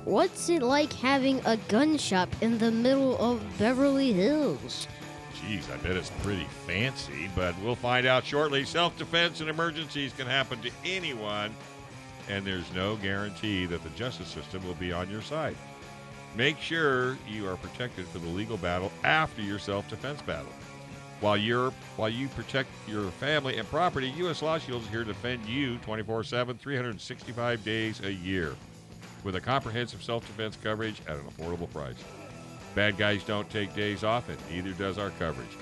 What's it like having a gun shop in the middle of Beverly Hills? Geez, I bet it's pretty fancy, but we'll find out shortly. Self-defense and emergencies can happen to anyone, and there's no guarantee that the justice system will be on your side. Make sure you are protected for the legal battle after your self-defense battle. While you protect your family and property, U.S. Law Shield is here to defend you 24/7, 365 days a year, with a comprehensive self-defense coverage at an affordable price. Bad guys don't take days off, and neither does our coverage.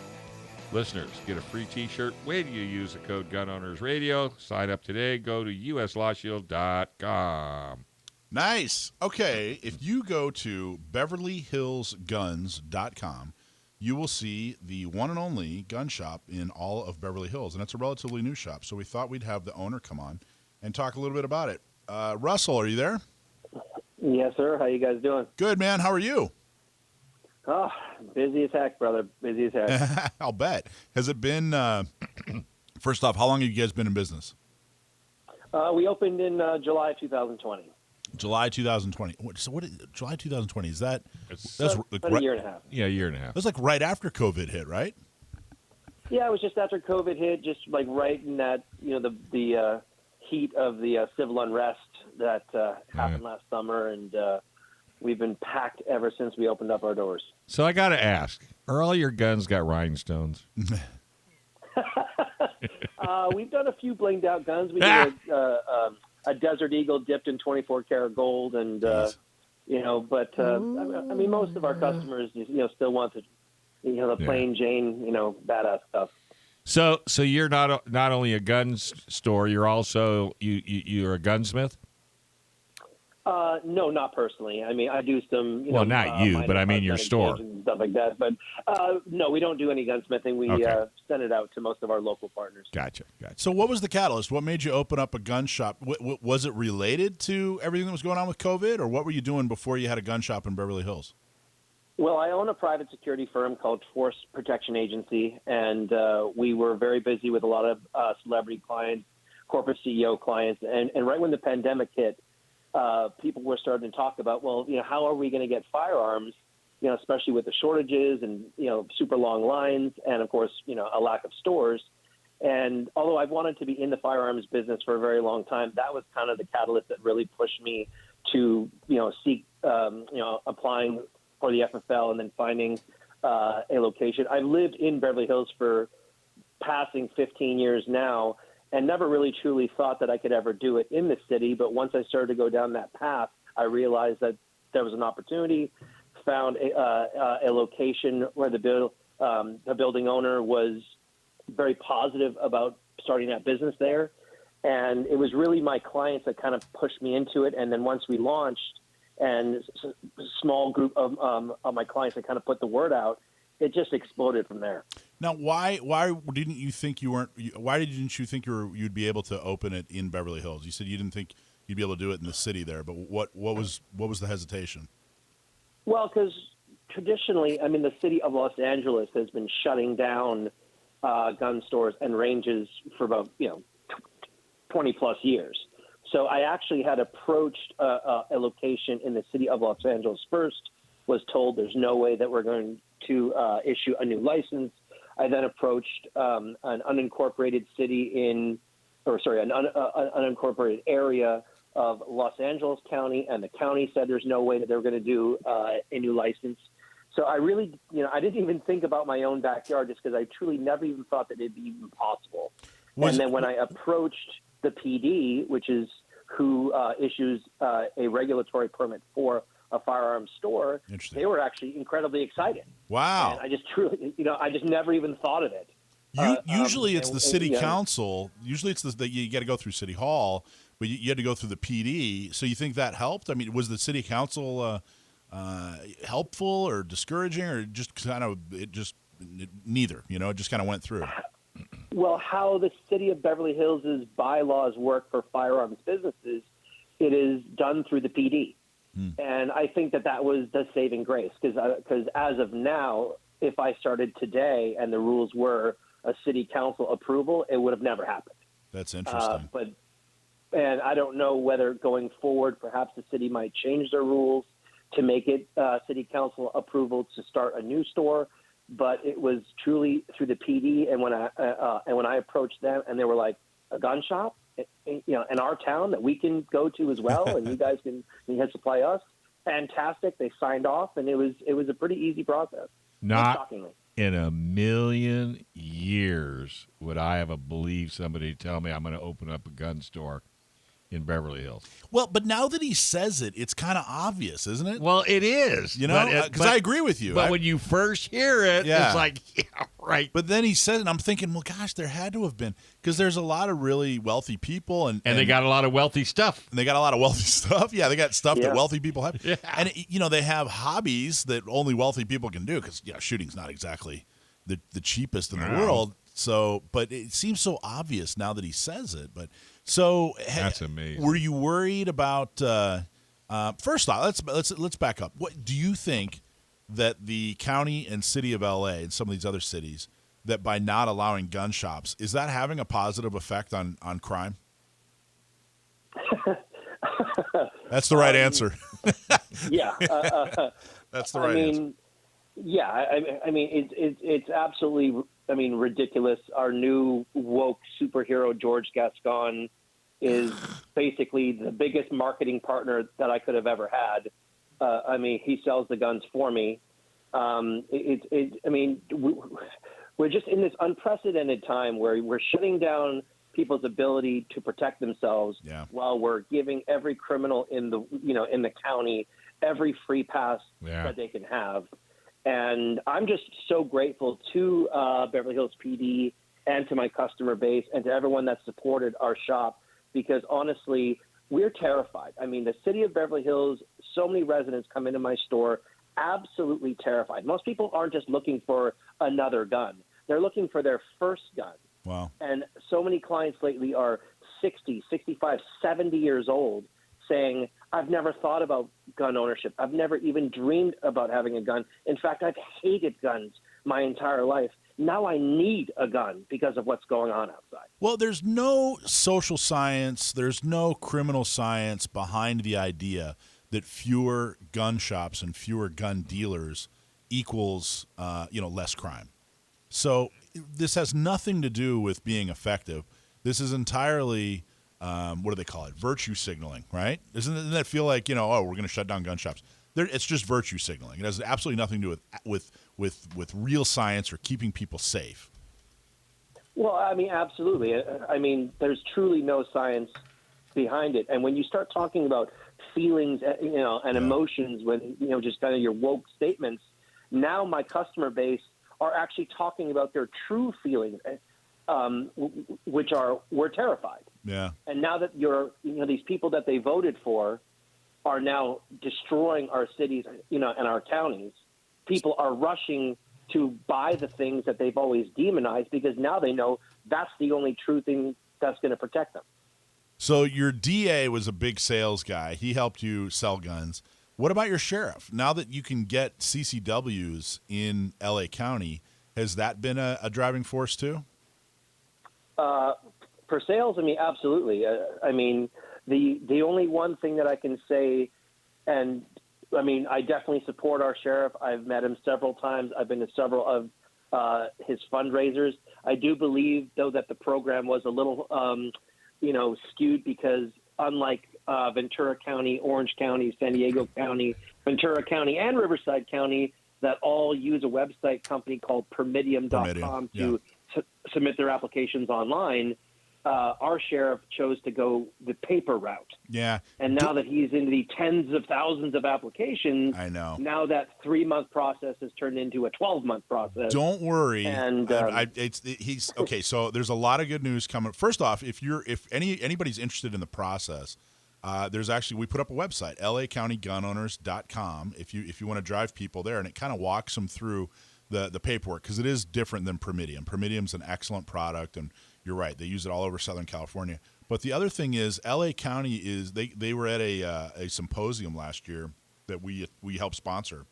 Listeners, get a free T-shirt when you use the code Gun Owners Radio. Sign up today. Go to uslawshield.com. Nice. Okay, if you go to BeverlyHillsGuns.com, you will see the one and only gun shop in all of Beverly Hills, and it's a relatively new shop, so we thought we'd have the owner come on and talk a little bit about it. Russell, are you there? Yes, sir. How you guys doing? Good, man. How are you? Oh, busy as heck, brother. Busy as heck. I'll bet. Has it been, first off, how long have you guys been in business? We opened in July 2020. July 2020. July 2020, is that? That's like about a year and a half. Yeah, a year and a half. That's like right after COVID hit, right? Yeah, it was just after COVID hit, just like right in that, the heat of the civil unrest that happened last summer, and we've been packed ever since we opened up our doors. So I got to ask, are all your guns got rhinestones? We've done a few blinged out guns. We did a Desert Eagle dipped in 24 karat gold, and but I mean, most of our customers, still want the plain Jane, badass stuff. So you're not only a gun store, you're also you're a gunsmith. No, not personally. I mean, I do some. Well, not you, but I mean your store and stuff like that. But no, we don't do any gunsmithing. We send it out to most of our local partners. Gotcha. So, what was the catalyst? What made you open up a gun shop? Was it related to everything that was going on with COVID, or what were you doing before you had a gun shop in Beverly Hills? Well, I own a private security firm called Force Protection Agency, and we were very busy with a lot of celebrity clients, corporate CEO clients, and right when the pandemic hit, people were starting to talk about, well, how are we going to get firearms, especially with the shortages and, super long lines and, of course, a lack of stores. And although I've wanted to be in the firearms business for a very long time, that was kind of the catalyst that really pushed me to, seek, applying for the FFL and then finding a location. I've lived in Beverly Hills for passing 15 years now, and never really truly thought that I could ever do it in the city. But once I started to go down that path, I realized that there was an opportunity, found a location where the building owner was very positive about starting that business there. And it was really my clients that kind of pushed me into it. And then once we launched and a small group of my clients that kind of put the word out, it just exploded from there. Now, why didn't you think you'd be able to open it in Beverly Hills? You said you didn't think you'd be able to do it in the city there, but what was the hesitation? Well, because traditionally, I mean, the city of Los Angeles has been shutting down gun stores and ranges for about 20 plus years. So I actually had approached a location in the city of Los Angeles first. Was told there's no way that we're going to issue a new license. I then approached an unincorporated unincorporated area of Los Angeles County, and the county said there's no way that they were going to do a new license. So I really, I didn't even think about my own backyard just because I truly never even thought that it'd be even possible. And then when I approached the PD, which is who issues a regulatory permit for a firearms store, they were actually incredibly excited. Wow. And I just truly, I just never even thought of it. Usually it's the city council. Usually it's you got to go through City Hall, but you had to go through the PD. So you think that helped? I mean, was the city council helpful or discouraging, or just kind of neither? It just kind of went through. Well, how the city of Beverly Hills' bylaws work for firearms businesses, it is done through the PD. And I think that was the saving grace, because as of now, if I started today and the rules were a city council approval, it would have never happened. That's interesting. and I don't know whether going forward, perhaps the city might change their rules to make it city council approval to start a new store. But it was truly through the PD, and when I approached them, and they were like, a gun shop, in our town that we can go to as well, and you guys can supply us. Fantastic. They signed off, and it was a pretty easy process. Not shockingly. in a million years would I have believed somebody tell me I'm going to open up a gun store in Beverly Hills. Well, but now that he says it, it's kind of obvious, isn't it? Well, it is. Because I agree with you. But when you first hear it, it's like, yeah, right. But then he said it, and I'm thinking, well, gosh, there had to have been, because there's a lot of really wealthy people. And they got a lot of wealthy stuff. And they got a lot of wealthy stuff. Yeah, they got stuff that wealthy people have. Yeah. And, they have hobbies that only wealthy people can do, because, shooting's not exactly the cheapest in the world. So, but it seems so obvious now that he says it. But so that's amazing. Were you worried about? First off, let's back up. What do you think that the county and city of LA and some of these other cities, that by not allowing gun shops, is that having a positive effect on crime? That's the right answer. Yeah, that's the right answer. Yeah, I mean, it's absolutely, ridiculous. Our new woke superhero, George Gascon, is basically the biggest marketing partner that I could have ever had. He sells the guns for me. We're just in this unprecedented time where we're shutting down people's ability to protect themselves while we're giving every criminal in the county every free pass that they can have. And I'm just so grateful to Beverly Hills PD and to my customer base and to everyone that supported our shop, because honestly, we're terrified. The city of Beverly Hills, so many residents come into my store absolutely terrified. Most people aren't just looking for another gun. They're looking for their first gun. Wow. And so many clients lately are 60, 65, 70 years old saying, I've never thought about gun ownership. I've never even dreamed about having a gun. In fact, I've hated guns my entire life. Now I need a gun because of what's going on outside. Well, there's no social science, there's no criminal science behind the idea that fewer gun shops and fewer gun dealers equals, less crime. So this has nothing to do with being effective. This is entirely, what do they call it? Virtue signaling, right? Doesn't that feel like, we're going to shut down gun shops? It's just virtue signaling. It has absolutely nothing to do with real science or keeping people safe. Well, absolutely. There's truly no science behind it. And when you start talking about feelings, and emotions, when, just kind of your woke statements, now my customer base are actually talking about their true feelings, which are, we're terrified. Yeah. And now that these people that they voted for are now destroying our cities, and our counties, people are rushing to buy the things that they've always demonized, because now they know that's the only true thing that's going to protect them. So your DA was a big sales guy. He helped you sell guns. What about your sheriff? Now that you can get CCWs in LA County, has that been a driving force too? For sales, absolutely. The only one thing that I can say, and I definitely support our sheriff. I've met him several times. I've been to several of his fundraisers. I do believe, though, that the program was a little, skewed, because unlike Ventura County, Orange County, San Diego County, Ventura County, and Riverside County, that all use a website company called Permidium.com to submit their applications online, our sheriff chose to go the paper route. Yeah. And now that he's into the tens of thousands of applications, I know. Now that 3-month process has turned into a 12-month process. Don't worry. And he's okay. So there's a lot of good news coming. First off, if anybody's interested in the process, we put up a website, lacountygunowners.com. If you want to drive people there, and it kind of walks them through the paperwork, because it is different than Permidium. Permidium's an excellent product, and you're right, they use it all over Southern California. But the other thing is, LA County is they were at a symposium last year that we helped sponsor.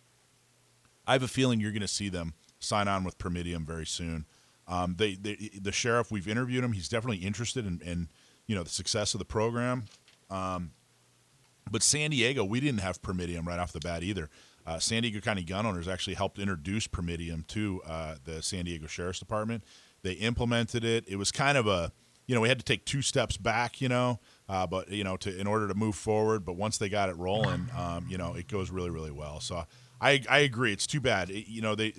I have a feeling you're going to see them sign on with Permidium very soon. The sheriff, we've interviewed him. He's definitely interested in the success of the program. But San Diego, we didn't have Permidium right off the bat either. San Diego County Gun Owners actually helped introduce Permidium to the San Diego Sheriff's Department. They implemented it. It was kind of we had to take 2 steps back, but in order to move forward. But once they got it rolling, it goes really, really well. So I agree. It's too bad. They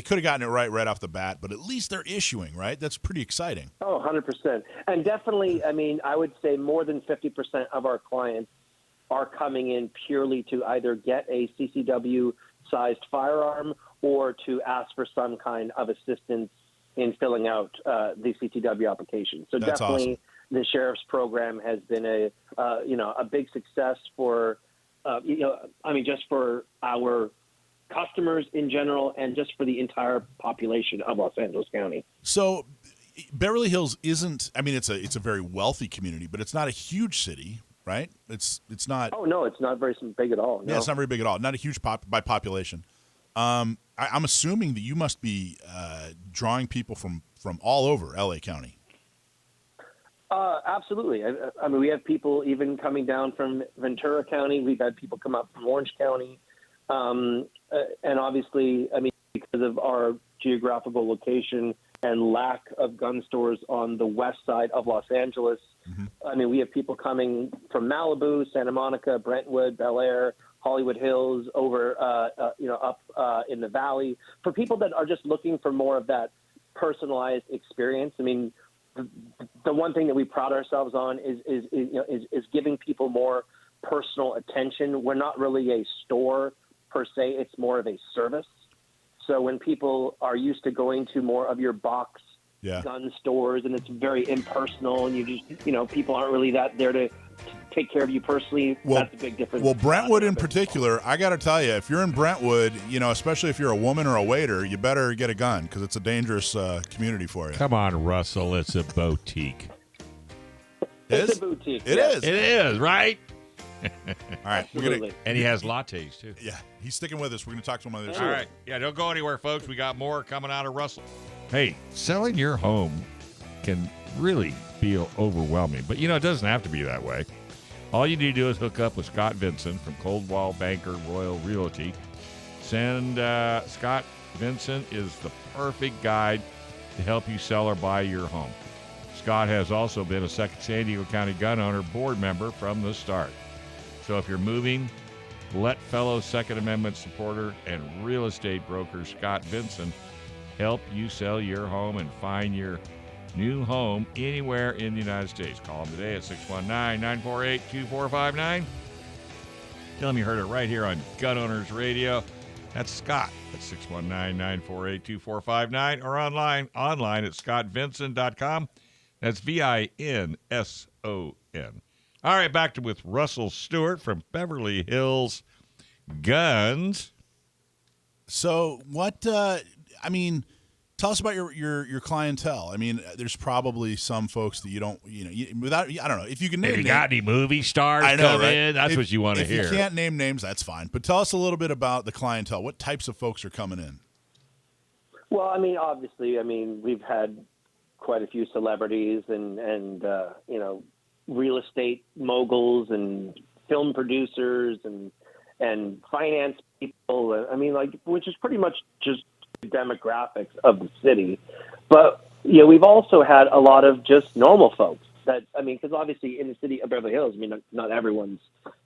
could have gotten it right off the bat, but at least they're issuing, right? That's pretty exciting. Oh, 100%. And definitely, I would say more than 50% of our clients are coming in purely to either get a CCW-sized firearm or to ask for some kind of assistance in filling out the CCW application. So That's definitely awesome. The Sheriff's Program has been a big success for, just for our customers in general and just for the entire population of Los Angeles County. So Beverly Hills isn't, it's a very wealthy community, but it's not a huge city, right? It's not. Oh, no, it's not very big at all. No. Yeah, it's not very big at all. Not a huge by population. I'm assuming that you must be drawing people from all over LA County. Absolutely. We have people even coming down from Ventura County. We've had people come up from Orange County. And obviously, because of our geographical location and lack of gun stores on the west side of Los Angeles, we have people coming from Malibu, Santa Monica, Brentwood, Bel Air, Hollywood Hills, over, up in the valley. For people that are just looking for more of that personalized experience, the one thing that we pride ourselves on is giving people more personal attention. We're not really a store per se, it's more of a service. So when people are used to going to more of your box gun stores and it's very impersonal and you just, people aren't really that there to take care of you personally, that's a big difference. Well, Brentwood in particular, I got to tell you, if you're in Brentwood, especially if you're a woman or a waiter, you better get a gun because it's a dangerous community for you. Come on, Russell. It's a boutique. It's a boutique. It is. It is, right? All right. And he has lattes, too. Yeah, he's sticking with us. We're going to talk to him on the other All side. right. Yeah, don't go anywhere, folks. We got more coming out of Russell. Hey, selling your home can really feel overwhelming, but, it doesn't have to be that way. All you need to do is hook up with Scott Vincent from Coldwell Banker Royal Realty. Scott Vincent is the perfect guide to help you sell or buy your home. Scott has also been a second San Diego County Gun Owner board member from the start. So if you're moving, let fellow Second Amendment supporter and real estate broker Scott Vincent help you sell your home and find your new home anywhere in the United States. Call him today at 619-948-2459. Tell him you heard it right here on Gun Owners Radio. That's Scott at 619-948-2459 or online at scottvincent.com. That's Vinson. All right, back with Russel Stuart from Beverly Hills Guns. So what, tell us about your clientele. There's probably some folks that you don't, I don't know. If you can name Have you got any movie stars I know, come right? in? That's what you want to hear. If you can't name names, that's fine. But tell us a little bit about the clientele. What types of folks are coming in? Well, obviously, we've had quite a few celebrities and real estate moguls and film producers and finance people. Which is pretty much just demographics of the city. But we've also had a lot of just normal folks that, because obviously in the city of Beverly Hills, not everyone's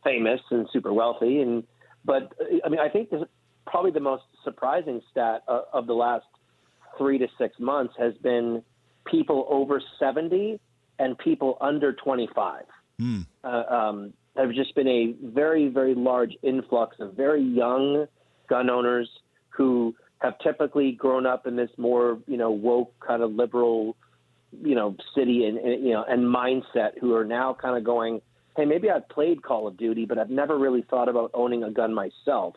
famous and super wealthy. But I think this, probably the most surprising stat of the last 3 to 6 months has been people over 70 and people under 25. There's just been a very, very large influx of very young gun owners who have typically grown up in this more, woke kind of liberal, city and mindset, who are now kind of going, hey, maybe I've played Call of Duty, but I've never really thought about owning a gun myself.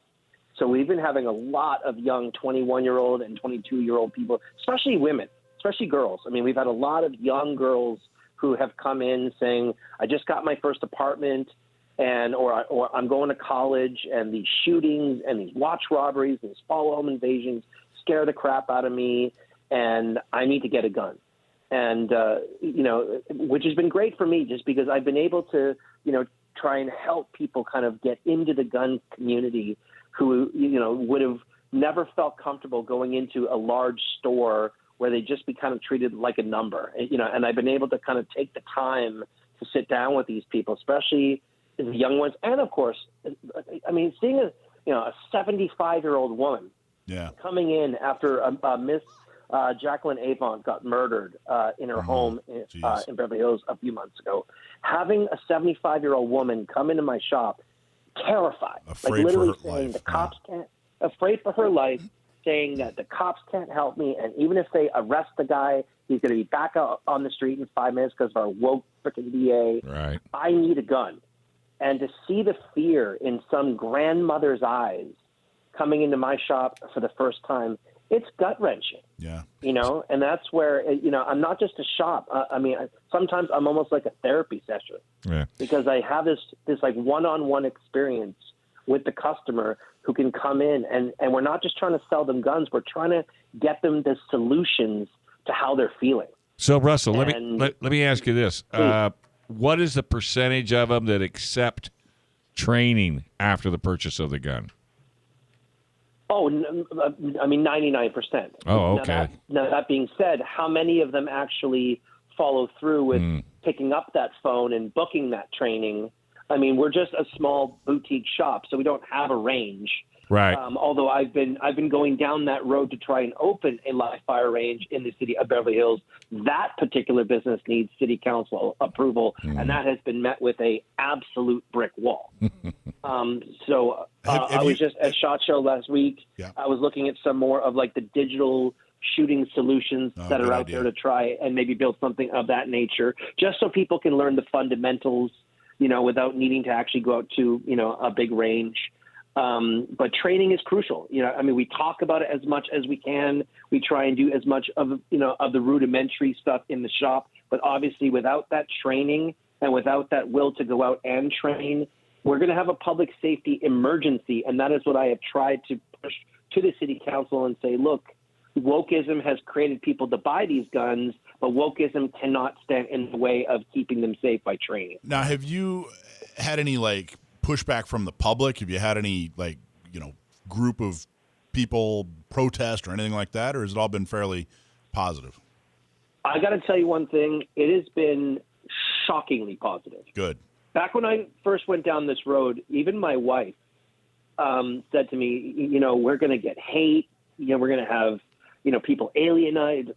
So we've been having a lot of young 21-year-old and 22-year-old people, especially women, especially girls. We've had a lot of young girls who have come in saying, I just got my first apartment, or I'm going to college, and these shootings and these watch robberies and these follow home invasions scare the crap out of me, and I need to get a gun. and which has been great for me, just because I've been able to try and help people kind of get into the gun community who would have never felt comfortable going into a large store where they just be kind of treated like a number, and I've been able to kind of take the time to sit down with these people, especially the young ones. And of course, I mean, seeing a 75-year-old woman coming in after Miss Jacqueline Avon got murdered in her home in Beverly Hills a few months ago, having a 75-year-old woman come into my shop terrified, afraid literally for her saying life. the cops can't, afraid for her life, saying that the cops can't help me, and even if they arrest the guy, he's going to be back out on the street in 5 minutes because of our woke freaking DA. Right. I need a gun. And to see the fear in some grandmother's eyes coming into my shop for the first time, it's gut-wrenching. Yeah. And that's where, I'm not just a shop. I mean, sometimes I'm almost like a therapy session. Yeah. Because I have this like one-on-one experience with the customer who can come in, and we're not just trying to sell them guns. We're trying to get them the solutions to how they're feeling. So, Russell, let me ask you this. What is the percentage of them that accept training after the purchase of the gun? Oh, I mean, 99%. Oh, okay. Now that being said, how many of them actually follow through with picking up that phone and booking that training? I mean, we're just a small boutique shop, so we don't have a range. Right. Although I've been going down that road to try and open a live fire range in the city of Beverly Hills. That particular business needs city council approval, and that has been met with a absolute brick wall. I was just at SHOT Show last week. Yeah. I was looking at some more of like the digital shooting solutions that are out there to try and maybe build something of that nature, just so people can learn the fundamentals, without needing to actually go out to, a big range. But training is crucial. I mean, we talk about it as much as we can. We try and do as much of the rudimentary stuff in the shop. But obviously, without that training and without that will to go out and train, we're going to have a public safety emergency. And that is what I have tried to push to the city council and say, look, wokeism has created people to buy these guns, but wokeism cannot stand in the way of keeping them safe by training. Now, have you had any pushback from the public? Have you had any group of people protest or anything like that, or has it all been fairly positive? I got to tell you one thing. It has been shockingly positive. Good. Back when I first went down this road, even my wife said to me, we're going to get hate. We're going to have, people alienate,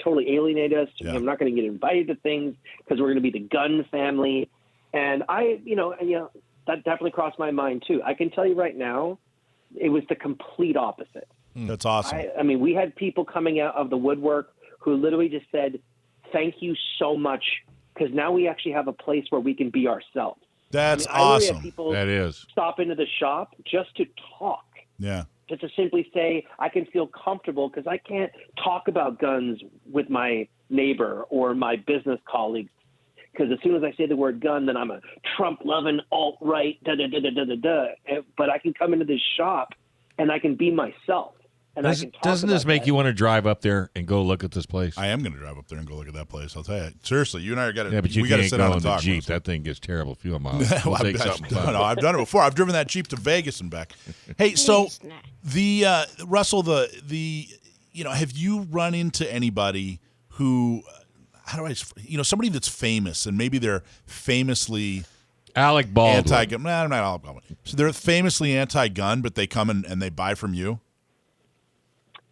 totally alienate us. Yeah. I'm not going to get invited to things because we're going to be the gun family. And I, that definitely crossed my mind too. I can tell you right now, it was the complete opposite. That's awesome. I mean, we had people coming out of the woodwork who literally just said, thank you so much, because now we actually have a place where we can be ourselves. That's I literally had awesome. people That is. stop into the shop just to talk. Yeah. Just to simply say, I can feel comfortable because I can't talk about guns with my neighbor or my business colleagues. Because as soon as I say the word gun, then I'm a Trump-loving alt-right, da-da-da-da-da-da. But I can come into this shop and I can be myself. And Doesn't this make you want to drive up there and go look at this place? I am going to drive up there and go look at that place. I'll tell you. Seriously, you and I are going to. Yeah, but you we got to can't sit go down in and the talk. Jeep. That thing gets terrible fuel mileage. Well, We'll take something fun. No, I've done it before. I've driven that Jeep to Vegas and back. Hey, so the Russell, the have you run into anybody who, somebody that's famous and maybe they're famously Alec Baldwin. anti-gun? No, I'm not Alec Baldwin. So they're famously anti-gun, but they come and they buy from you.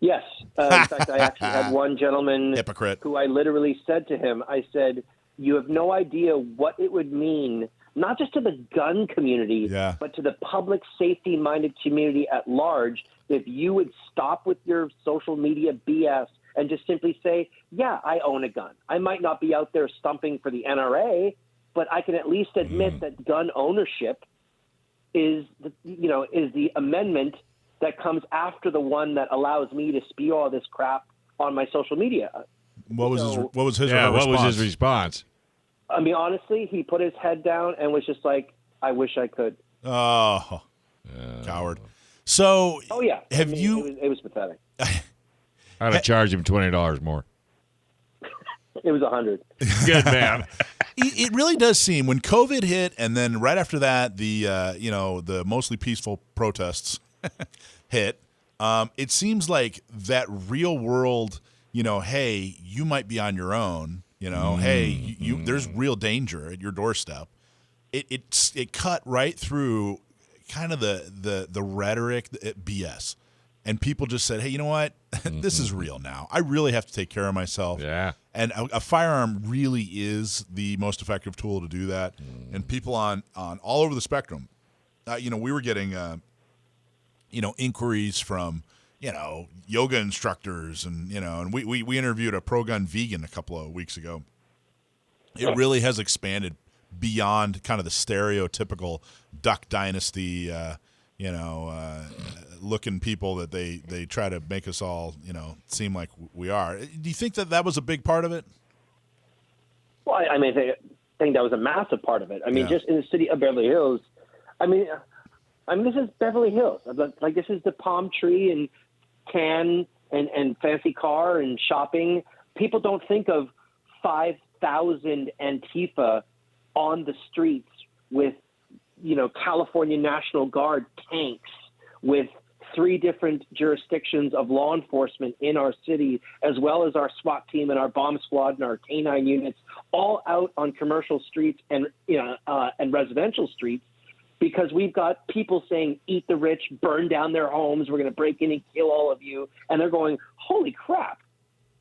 Yes. In fact, I actually had one gentleman Hypocrite. who I literally said to him, I said, you have no idea what it would mean, not just to the gun community, but to the public safety-minded community at large, if you would stop with your social media BS and just simply say, yeah, I own a gun. I might not be out there stumping for the NRA, but I can at least admit that gun ownership is the amendment that comes after the one that allows me to spew all this crap on my social media. What was his response? I mean, honestly, he put his head down and was just like, I wish I could. Oh, coward. So, it was pathetic. I'd have charged him $20 more. It was 100. Good man. It really does seem when COVID hit, and then right after that, the mostly peaceful protests hit. It seems like that real world, hey, you might be on your own. Hey, there's real danger at your doorstep. It cut right through kind of the rhetoric, BS, and people just said, hey, you know what? This is real now. I really have to take care of myself. Yeah. And a firearm really is the most effective tool to do that. And people on all over the spectrum, we were getting, inquiries from, yoga instructors and we interviewed a pro-gun vegan a couple of weeks ago. It really has expanded beyond kind of the stereotypical Duck Dynasty, looking people that they try to make us all, seem like we are. Do you think that was a big part of it? Well, I think that was a massive part of it. Just in the city of Beverly Hills, this is Beverly Hills. Like, this is the palm tree and can and fancy car and shopping. People don't think of 5,000 Antifa on the streets with, California National Guard tanks, with 3 different jurisdictions of law enforcement in our city, as well as our SWAT team and our bomb squad and our K-9 units, all out on commercial streets and residential streets, because we've got people saying, eat the rich, burn down their homes, we're going to break in and kill all of you. And they're going, holy crap.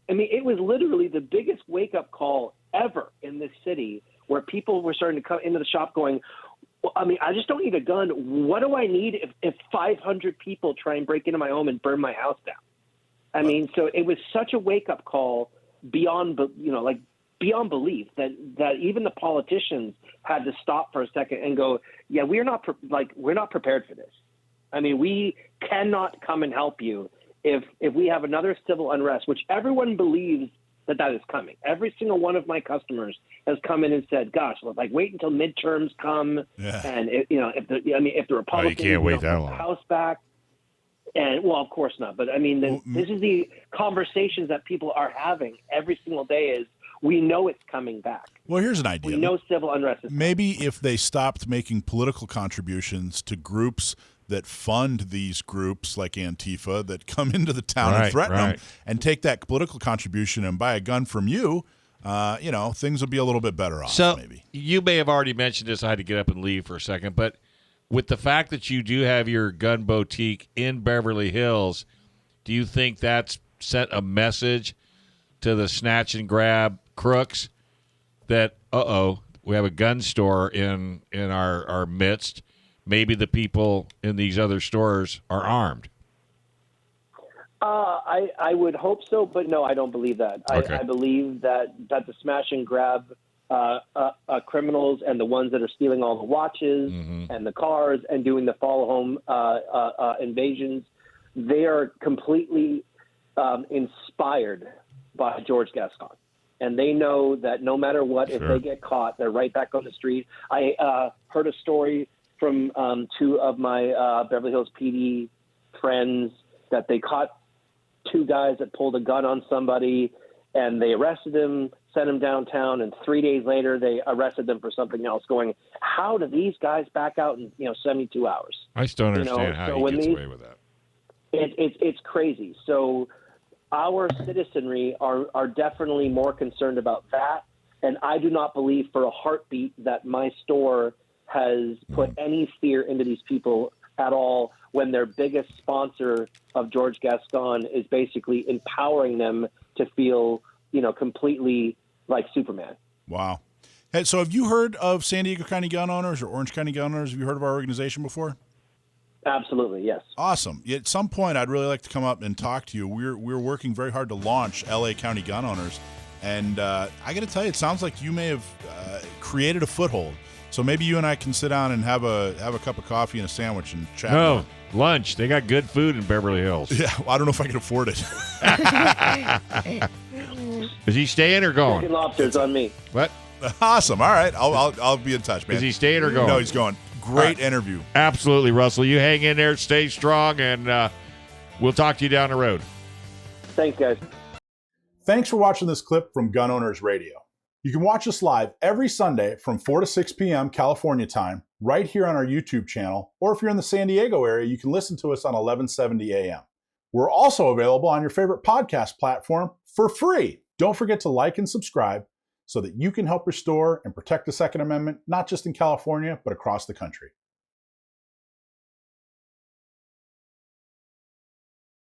It was literally the biggest wake-up call ever in this city, where people were starting to come into the shop going, I just don't need a gun. What do I need if 500 people try and break into my home and burn my house down? So it was such a wake-up call beyond belief that even the politicians had to stop for a second and go, yeah, we're not prepared for this. We cannot come and help you if we have another civil unrest, which everyone believes that is coming. Every single one of my customers has come in and said, gosh, wait until midterms come. Yeah. And if the Republicans you can't wait that long. The House back. And well, of course not. But this is the conversations that people are having every single day is, we know it's coming back. Well, here's an idea. We know civil unrest is coming. Maybe if they stopped making political contributions to groups that fund these groups like Antifa that come into the town and threaten them, and take that political contribution and buy a gun from you, things would be a little bit better off. So maybe. You may have already mentioned this. I had to get up and leave for a second. But with the fact that you do have your gun boutique in Beverly Hills, do you think that's sent a message to the snatch and grab crooks that, we have a gun store in our midst? Maybe the people in these other stores are armed. I would hope so, but no, I don't believe that. Okay. I believe that the smash and grab criminals and the ones that are stealing all the watches and the cars and doing the follow home invasions, they are completely inspired by George Gascon. And they know that no matter what, if they get caught, they're right back on the street. I heard a story from 2 of my Beverly Hills PD friends that they caught 2 guys that pulled a gun on somebody, and they arrested them, sent them downtown, and 3 days later they arrested them for something else, going, how do these guys back out in 72 hours? I still don't understand how he gets away with that. It's crazy. So our citizenry are definitely more concerned about that, and I do not believe for a heartbeat that my store has put any fear into these people at all, when their biggest sponsor of George Gascon is basically empowering them to feel, completely like Superman. Wow. Hey, so have you heard of San Diego County Gun Owners or Orange County Gun Owners? Have you heard of our organization before? Absolutely, yes. Awesome. At some point, I'd really like to come up and talk to you. We're working very hard to launch LA County Gun Owners, and I got to tell you, it sounds like you may have created a foothold. So maybe you and I can sit down and have a cup of coffee and a sandwich and chat. No, lunch. They got good food in Beverly Hills. Yeah, well, I don't know if I can afford it. Is he staying or going? Chicken lobsters on me. What? Awesome. All right, I'll be in touch, man. Is he staying or going? No, he's going. Great interview. Absolutely, Russell. You hang in there, stay strong, and we'll talk to you down the road. Thanks, guys. Thanks for watching this clip from Gun Owners Radio. You can watch us live every Sunday from 4 to 6 p.m. California time, right here on our YouTube channel, or if you're in the San Diego area, you can listen to us on 1170 a.m. We're also available on your favorite podcast platform for free. Don't forget to like and subscribe so that you can help restore and protect the Second Amendment, not just in California, but across the country.